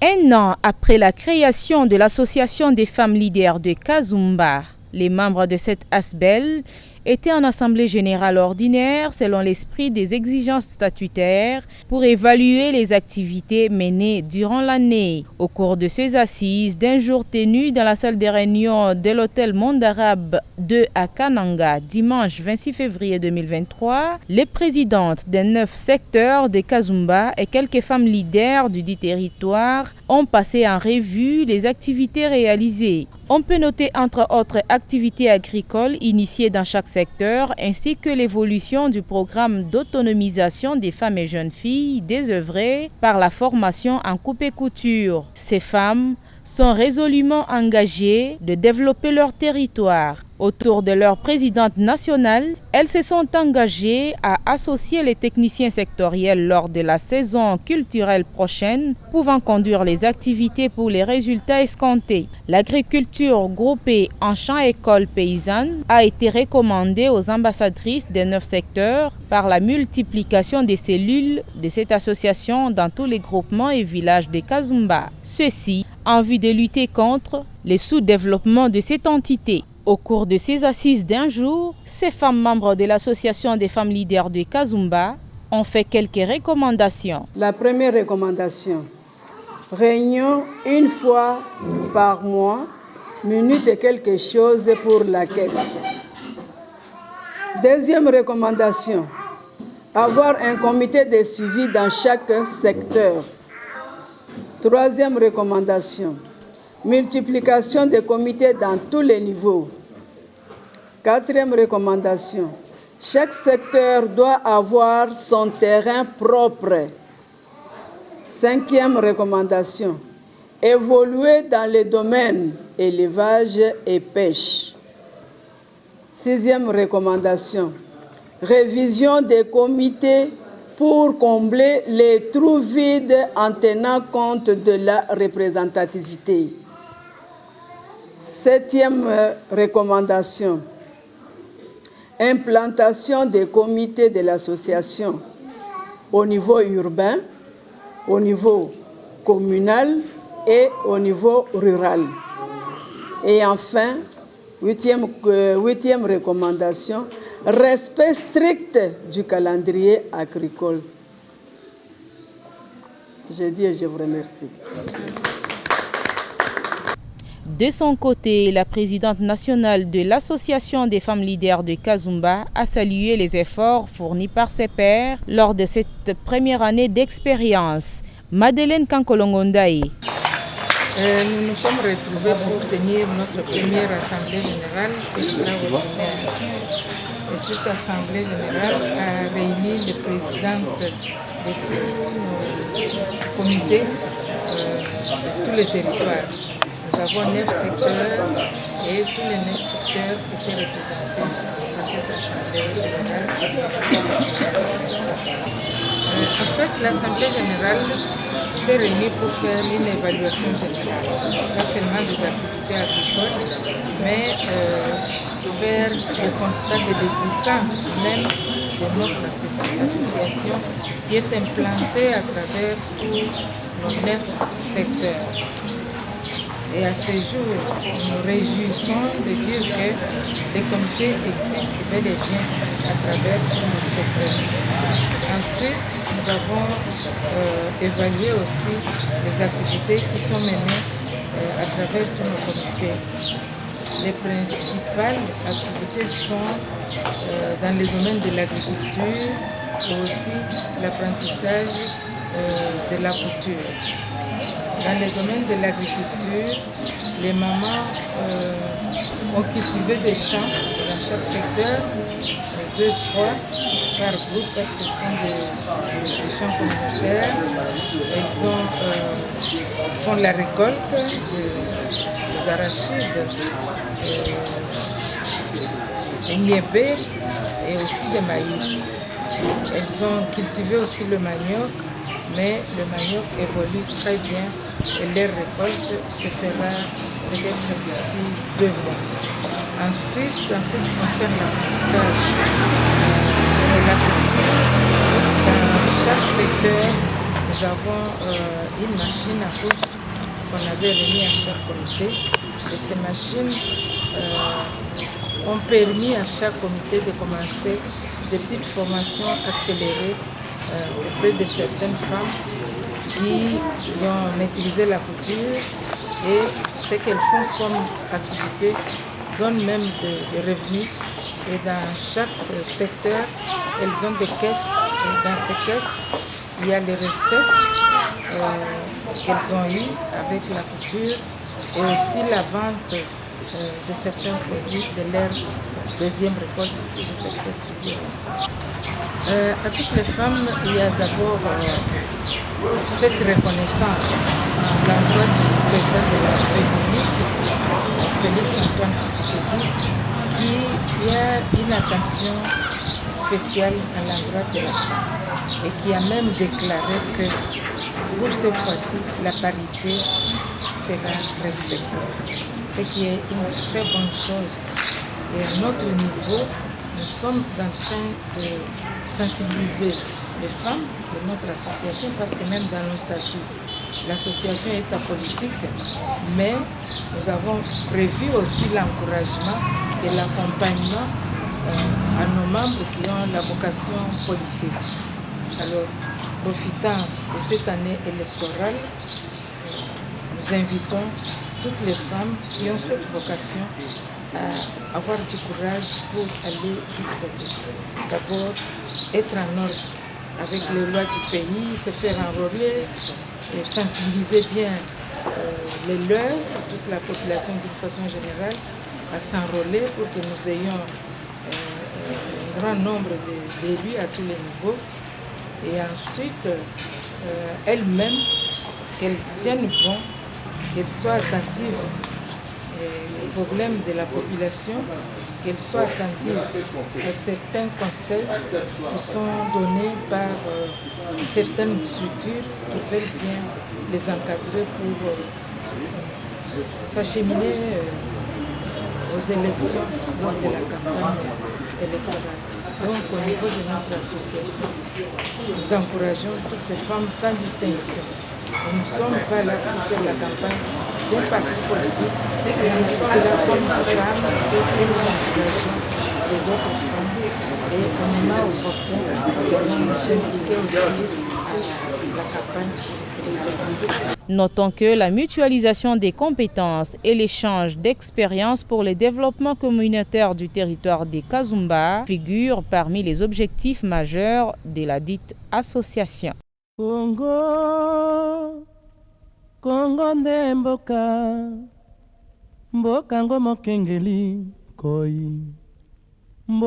Un an après la création de l'Association des femmes leaders de Kazumba, les membres de cette ASBEL étaient en assemblée générale ordinaire selon l'esprit des exigences statutaires pour évaluer les activités menées durant l'année. Au cours de ces assises d'un jour tenu dans la salle des réunions de l'hôtel Monde Arabe 2 à Kananga, dimanche 26 février 2023, les présidentes des 9 secteurs de Kazumba et quelques femmes leaders du dit territoire ont passé en revue les activités réalisées. On peut noter entre autres activités agricoles initiées dans chaque secteur ainsi que l'évolution du programme d'autonomisation des femmes et jeunes filles désœuvrées par la formation en coupe et couture. Ces femmes sont résolument engagées de développer leur territoire. Autour de leur présidente nationale, elles se sont engagées à associer les techniciens sectoriels lors de la saison culturelle prochaine, pouvant conduire les activités pour les résultats escomptés. L'agriculture groupée en champs-écoles paysannes a été recommandée aux ambassadrices des 9 secteurs par la multiplication des cellules de cette association dans tous les groupements et villages de Kazumba. Ceci en vue de lutter contre le sous-développement de cette entité. Au cours de ces assises d'un jour, ces femmes membres de l'Association des femmes leaders de Kazumba ont fait quelques recommandations. La première recommandation, réunion une fois par mois, minute de quelque chose pour la caisse. Deuxième recommandation, avoir un comité de suivi dans chaque secteur. Troisième recommandation, multiplication des comités dans tous les niveaux. Quatrième recommandation, chaque secteur doit avoir son terrain propre. Cinquième recommandation, évoluer dans les domaines élevage et pêche. Sixième recommandation, révision des comités pour combler les trous vides en tenant compte de la représentativité. Septième recommandation, implantation des comités de l'association au niveau urbain, au niveau communal et au niveau rural. Et enfin, huitième recommandation, respect strict du calendrier agricole. Je dis et je vous remercie. De son côté, la présidente nationale de l'Association des femmes leaders de Kazumba a salué les efforts fournis par ses pairs lors de cette première année d'expérience. Madeleine Kankolongondaï. Nous nous sommes retrouvés pour tenir notre première assemblée générale extraordinaire. Et cette assemblée générale a réuni les présidentes de tous nos comités de tous les territoires. Nous avons 9 secteurs et tous les 9 secteurs étaient représentés à cette assemblée générale. En fait, l'assemblée générale s'est réunie pour faire une évaluation générale, pas seulement des activités agricoles, mais faire le constat de l'existence même de notre association qui est implantée à travers tous nos 9 secteurs. Et à ce jour, nous nous réjouissons de dire que les comités existent bel et bien à travers tous nos secteurs. Ensuite, nous avons évalué aussi les activités qui sont menées à travers tous nos comités. Les principales activités sont dans le domaine de l'agriculture et aussi l'apprentissage de la couture. Dans le domaine de l'agriculture, les mamans ont cultivé des champs dans chaque secteur, 2, 3 par groupe parce que ce sont des champs communautaires. Elles font la récolte des arachides, des niébés et aussi des maïs. Elles ont cultivé aussi le manioc, mais le manioc évolue très bien et leur récolte se fera peut-être d'ici 2 mois. Ensuite, en ce qui concerne l'apprentissage de la culture, dans chaque secteur, nous avons une machine à coudre qu'on avait remis à chaque comité. Et ces machines ont permis à chaque comité de commencer des petites formations accélérées auprès de certaines femmes qui ont maîtrisé la couture et ce qu'elles font comme activité donne même des revenus. Et dans chaque secteur, elles ont des caisses. Et dans ces caisses, il y a les recettes qu'elles ont eues avec la couture et aussi la vente de certains produits de leur deuxième récolte, si je peux peut-être dire ainsi. À toutes les femmes, il y a d'abord cette reconnaissance à l'endroit du président de la République, Félix Antoine Tshisekedi, qui a une attention spéciale à l'endroit de la femme et qui a même déclaré que pour cette fois-ci, la parité sera respectée, ce qui est une très bonne chose. Et à notre niveau, nous sommes en train de sensibiliser les femmes de notre association parce que même dans nos statuts, l'association est apolitique, mais nous avons prévu aussi l'encouragement et l'accompagnement à nos membres qui ont la vocation politique. Alors, profitant de cette année électorale, nous invitons toutes les femmes qui ont cette vocation à avoir du courage pour aller jusqu'au bout. D'abord, être en ordre avec les lois du pays, se faire enrôler, et sensibiliser bien les leurs, toute la population d'une façon générale, à s'enrôler pour que nous ayons un grand nombre d'élus à tous les niveaux. Et ensuite, elles-mêmes, qu'elles tiennent bon, qu'elles soient attentives aux problèmes de la population, qu'elles soient attentives à certains conseils qui sont donnés par certaines structures qui veulent bien les encadrer pour s'acheminer aux élections lors de la campagne électorale. Donc, au niveau de notre association, nous encourageons toutes ces femmes sans distinction. Nous ne sommes pas là pour faire la campagne d'un parti politique, mais nous sommes là comme femmes et nous encourageons les autres femmes. Et au moment opportun, nous allons nous impliquer aussi dans la campagne électorale. Notons que la mutualisation des compétences et l'échange d'expériences pour le développement communautaire du territoire des Kazumba figurent parmi les objectifs majeurs de la dite association. Congo, Congo nde mboka, mboka ngo mokengeli koi.